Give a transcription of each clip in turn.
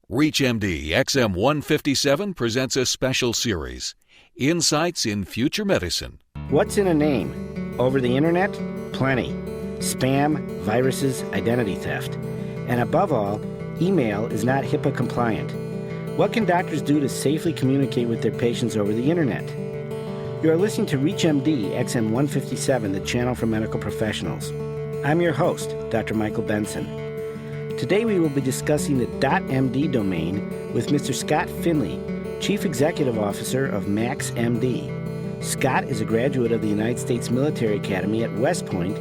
ReachMD XM157 presents a special series, Insights in Future Medicine. What's in a name? Over the internet? Plenty. Spam, viruses, identity theft. And above all, email is not HIPAA compliant. What can doctors do to safely communicate with their patients over the internet? You are listening to ReachMD XM157, the channel for medical professionals. I'm your host, Dr. Michael Benson. Today we will be discussing the .md domain with Mr. Scott Finlay, Chief Executive Officer of MaxMD. Scott is a graduate of the United States Military Academy at West Point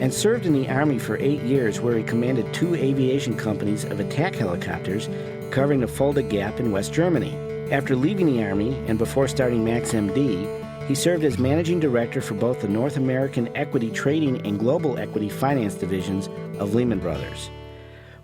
and served in the Army for 8 years, where he commanded 2 aviation companies of attack helicopters covering the Fulda Gap in West Germany. After leaving the Army and before starting MaxMD, he served as Managing Director for both the North American Equity Trading and Global Equity Finance divisions of Lehman Brothers.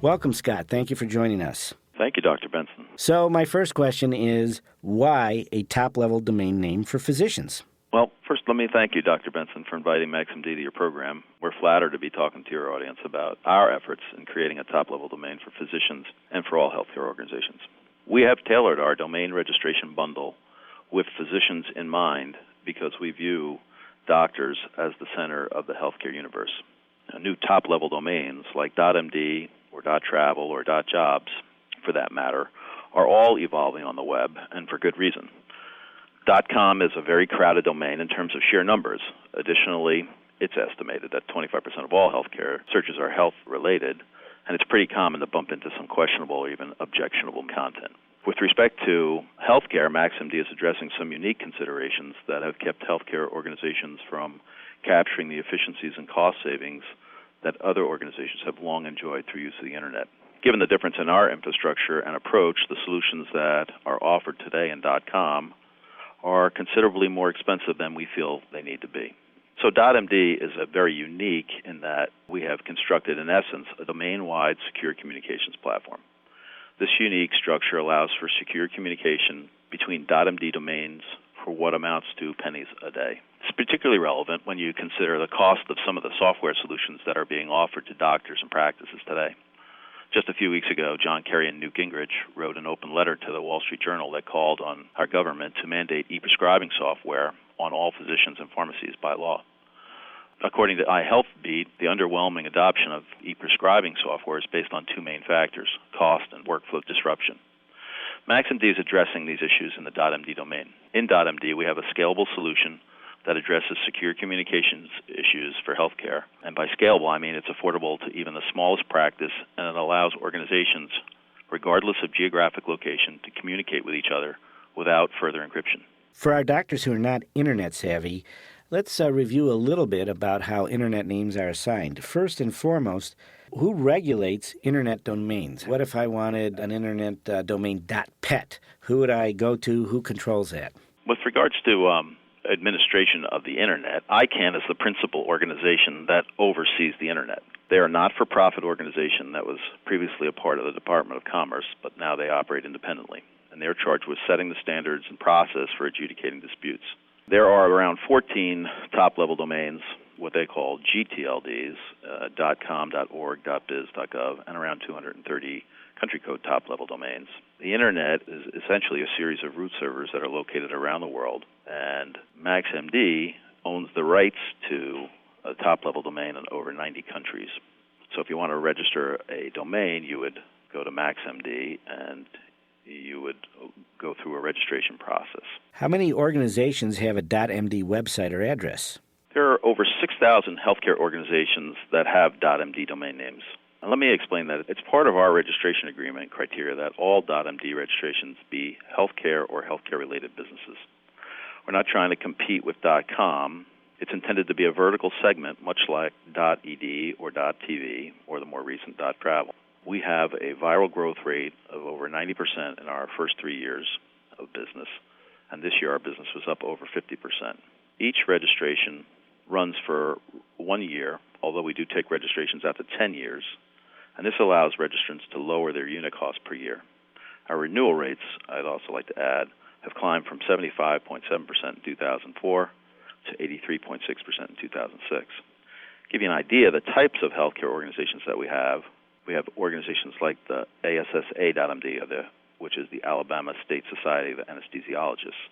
Welcome, Scott. Thank you for joining us. Thank you, Dr. Benson. So my first question is, why a top-level domain name for physicians? Well, first let me thank you, Dr. Benson, for inviting MaxMD to your program. We're flattered to be talking to your audience about our efforts in creating a top-level domain for physicians and for all healthcare organizations. We have tailored our domain registration bundle with physicians in mind because we view doctors as the center of the healthcare universe. New top-level domains like .md, or .travel, or .jobs, for that matter, are all evolving on the web, and for good reason. .com is a very crowded domain in terms of sheer numbers. Additionally, it's estimated that 25% of all healthcare searches are health-related, and it's pretty common to bump into some questionable or even objectionable content. With respect to healthcare, MaxMD is addressing some unique considerations that have kept healthcare organizations from capturing the efficiencies and cost savings that other organizations have long enjoyed through use of the Internet. Given the difference in our infrastructure and approach, the solutions that are offered today in .com are considerably more expensive than we feel they need to be. So .md is very unique in that we have constructed, in essence, a domain-wide secure communications platform. This unique structure allows for secure communication between .md domains for what amounts to pennies a day. It's particularly relevant when you consider the cost of some of the software solutions that are being offered to doctors and practices today. Just a few weeks ago, John Kerry and Newt Gingrich wrote an open letter to the Wall Street Journal that called on our government to mandate e-prescribing software on all physicians and pharmacies by law. According to iHealthBeat, the underwhelming adoption of e-prescribing software is based on 2 main factors: cost and workflow disruption. MaxMD is addressing these issues in the .md domain. In .md, we have a scalable solution that addresses secure communications issues for healthcare. And by scalable, I mean it's affordable to even the smallest practice, and it allows organizations, regardless of geographic location, to communicate with each other without further encryption. For our doctors who are not internet savvy, let's review a little bit about how internet names are assigned. First and foremost, who regulates internet domains? What if I wanted an internet domain .pet? Who would I go to? Who controls that? With regards to administration of the Internet, ICANN is the principal organization that oversees the Internet. They are a not-for-profit organization that was previously a part of the Department of Commerce, but now they operate independently, and they're charged with setting the standards and process for adjudicating disputes. There are around 14 top-level domains, what they call GTLDs, .com, .org, .biz, .gov, and around 230 country code top-level domains. The Internet is essentially a series of root servers that are located around the world, and MaxMD owns the rights to a top-level domain in over 90 countries. So if you want to register a domain, you would go to MaxMD and you would go through a registration process. How many organizations have a .md website or address? There are over 6,000 healthcare organizations that have .md domain names. And let me explain that. It's part of our registration agreement criteria that all .md registrations be healthcare or healthcare-related businesses. We're not trying to compete with .com. It's intended to be a vertical segment, much like .ed or .tv or the more recent .travel. We have a viral growth rate of over 90% in our first 3 years of business, and this year our business was up over 50%. Each registration runs for 1 year, although we do take registrations out to 10 years, and this allows registrants to lower their unit cost per year. Our renewal rates, I'd also like to add, have climbed from 75.7% in 2004 to 83.6% in 2006. To give you an idea, the types of healthcare organizations that we have We have organizations like the ASSA.MD, which is the Alabama State Society of Anesthesiologists,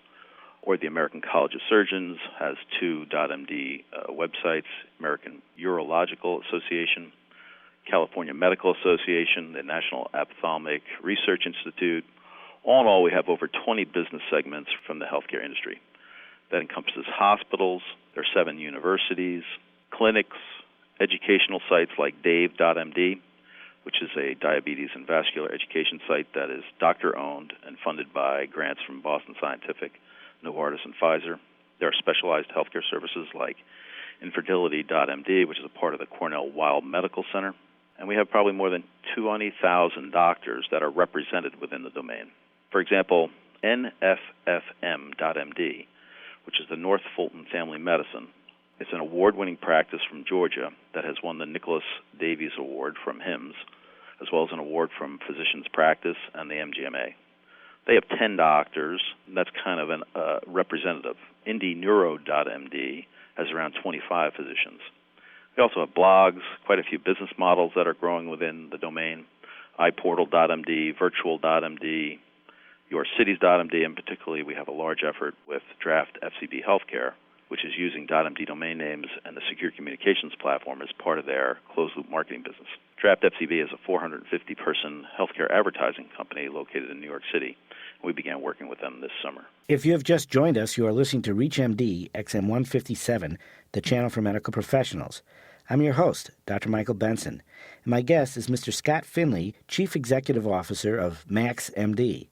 or the American College of Surgeons has two .MD websites, American Urological Association, California Medical Association, the National Ophthalmic Research Institute. All in all, we have over 20 business segments from the healthcare industry. That encompasses hospitals, there are 7 universities, clinics, educational sites like Dave.MD, which is a diabetes and vascular education site that is doctor-owned and funded by grants from Boston Scientific, Novartis, and Pfizer. There are specialized healthcare services like Infertility.MD, which is a part of the Cornell Weill Medical Center. And we have probably more than 20,000 doctors that are represented within the domain. For example, NFFM.MD, which is the North Fulton Family Medicine. It's an award-winning practice from Georgia that has won the Nicholas Davies Award from HIMSS, as well as an award from Physicians Practice and the MGMA. They have 10 doctors, and that's kind of a representative. IndyNeuro.MD has around 25 physicians. We also have blogs, quite a few business models that are growing within the domain, iPortal.MD, Virtual.MD, YourCities.MD, and particularly we have a large effort with Draft FCB Healthcare, which is using .MD domain names and the secure communications platform as part of their closed-loop marketing business. Draft FCB is a 450-person healthcare advertising company located in New York City. We began working with them this summer. If you have just joined us, you are listening to ReachMD XM 157, the channel for medical professionals. I'm your host, Dr. Michael Benson, and my guest is Mr. Scott Finlay, Chief Executive Officer of MaxMD.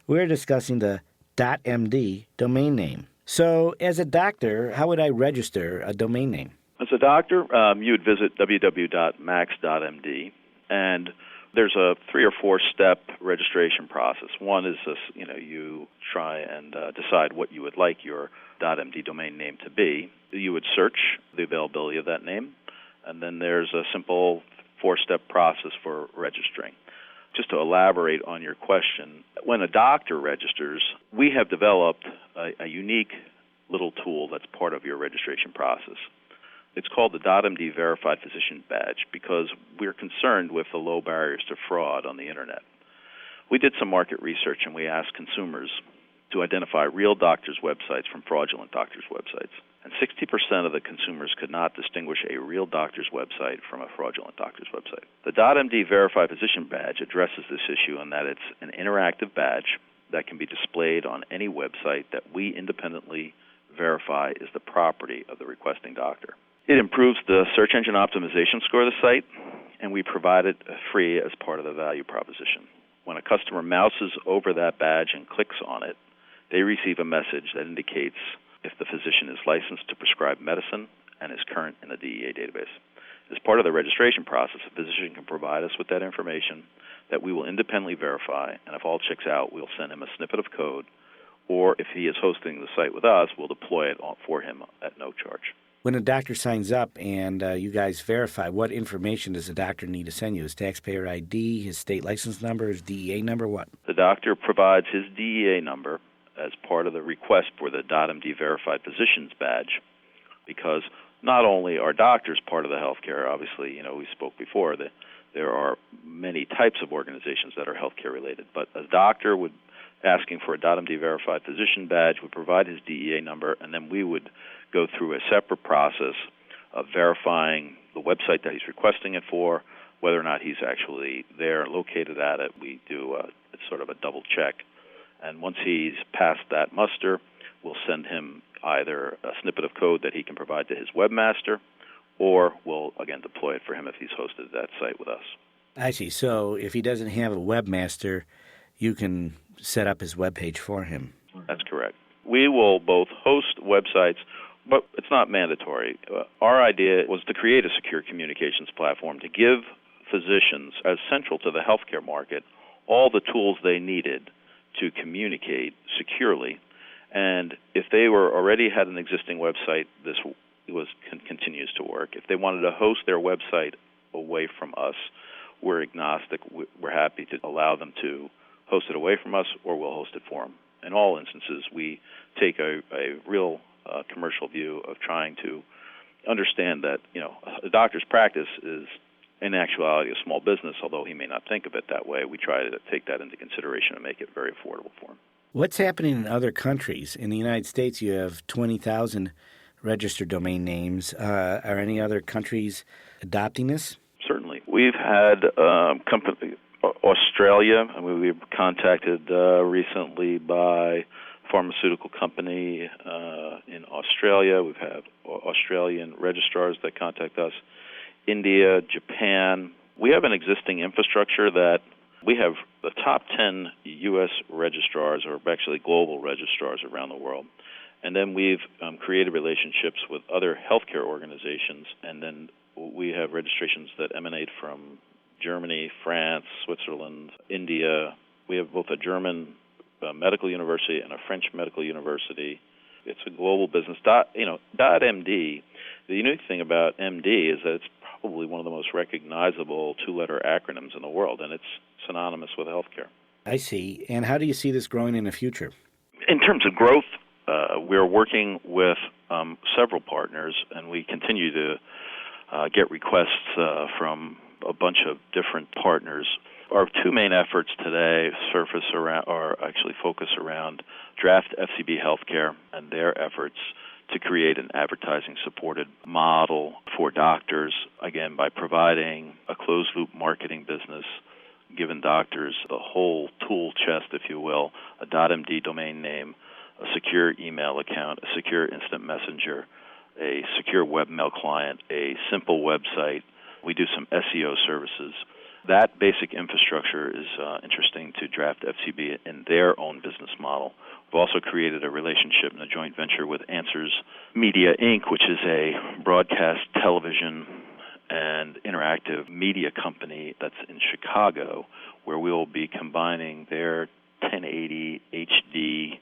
We're discussing the .md domain name. So, as a doctor, how would I register a domain name? As a doctor, you would visit www.max.md, and there's a 3 or 4 step registration process. One is this, you try and decide what you would like your .md domain name to be. You would search the availability of that name, and then there's a simple 4-step process for registering. Just to elaborate on your question, when a doctor registers, we have developed a unique little tool that's part of your registration process. It's called the .MD Verified Physician Badge because we're concerned with the low barriers to fraud on the Internet. We did some market research and we asked consumers to identify real doctors' websites from fraudulent doctors' websites. And 60% of the consumers could not distinguish a real doctor's website from a fraudulent doctor's website. The .MD Verified Physician Badge addresses this issue in that it's an interactive badge that can be displayed on any website that we independently verify is the property of the requesting doctor. It improves the search engine optimization score of the site, and we provide it free as part of the value proposition. When a customer mouses over that badge and clicks on it, they receive a message that indicates if the physician is licensed to prescribe medicine and is current in the DEA database. As part of the registration process, a physician can provide us with that information that we will independently verify, and if all checks out, we'll send him a snippet of code, or if he is hosting the site with us, we'll deploy it for him at no charge. When a doctor signs up and you guys verify, what information does the doctor need to send you? His taxpayer ID, his state license number, his DEA number, what? The doctor provides his DEA number as part of the request for the .MD Verified Physician's Badge, because not only are doctors part of the healthcare, obviously, we spoke before that there are many types of organizations that are healthcare related, but a doctor would asking for a .MD Verified Physician Badge would provide his DEA number, and then we would go through a separate process of verifying the website that he's requesting it for, whether or not he's actually there, located at it. We do sort of a double check. And once he's passed that muster, we'll send him either a snippet of code that he can provide to his webmaster, or we'll, again, deploy it for him if he's hosted that site with us. I see. So if he doesn't have a webmaster, you can set up his webpage for him. That's correct. We will both host websites, but it's not mandatory. Our idea was to create a secure communications platform to give physicians, as central to the healthcare market, all the tools they needed to communicate securely. And if they already had an existing website, this continues to work. If they wanted to host their website away from us, we're agnostic. We're happy to allow them to host it away from us, or we'll host it for them. In all instances, we take a real commercial view of trying to understand that a doctor's practice is in actuality, a small business, although he may not think of it that way. We try to take that into consideration and make it very affordable for him. What's happening in other countries? In the United States, you have 20,000 registered domain names. Are any other countries adopting this? Certainly. We've had Australia. I mean, we were contacted recently by a pharmaceutical company in Australia. We've had Australian registrars that contact us. India, Japan. We have an existing infrastructure that we have the top 10 U.S. registrars, or actually global registrars around the world. And then we've created relationships with other healthcare organizations, and then we have registrations that emanate from Germany, France, Switzerland, India. We have both a German medical university and a French medical university. It's a global business. .MD, the unique thing about MD is that it's probably one of the most recognizable two-letter acronyms in the world, and it's synonymous with healthcare. I see. And how do you see this growing in the future? In terms of growth, we're working with several partners, and we continue to get requests from a bunch of different partners. Our two main efforts today focus around Draft FCB Healthcare and their efforts to create an advertising-supported model for doctors, again, by providing a closed-loop marketing business, giving doctors the whole tool chest, if you will, a .md domain name, a secure email account, a secure instant messenger, a secure webmail client, a simple website. We do some SEO services. That basic infrastructure is interesting to Draft FCB in their own business model. We've also created a relationship and a joint venture with Answers Media, Inc., which is a broadcast television and interactive media company that's in Chicago, where we will be combining their 1080 HD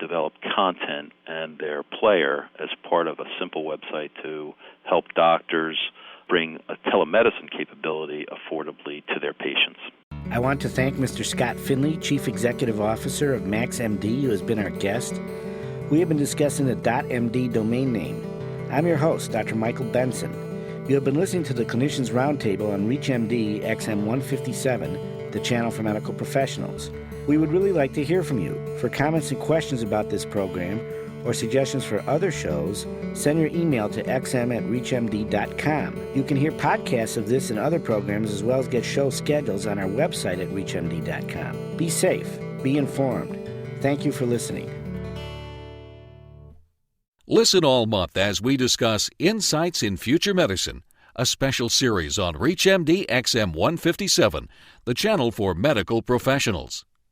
developed content and their player as part of a simple website to help doctors bring a telemedicine capability affordably to their patients. I want to thank Mr. Scott Finlay, Chief Executive Officer of MaxMD, who has been our guest. We have been discussing the .md domain name. I'm your host, Dr. Michael Benson. You have been listening to the Clinicians Roundtable on ReachMD XM 157, the channel for medical professionals. We would really like to hear from you. For comments and questions about this program or suggestions for other shows, send your email to xm@reachmd.com. You can hear podcasts of this and other programs, as well as get show schedules on our website at reachmd.com. Be safe. Be informed. Thank you for listening. Listen all month as we discuss Insights in Future Medicine, a special series on ReachMD XM 157, the channel for medical professionals.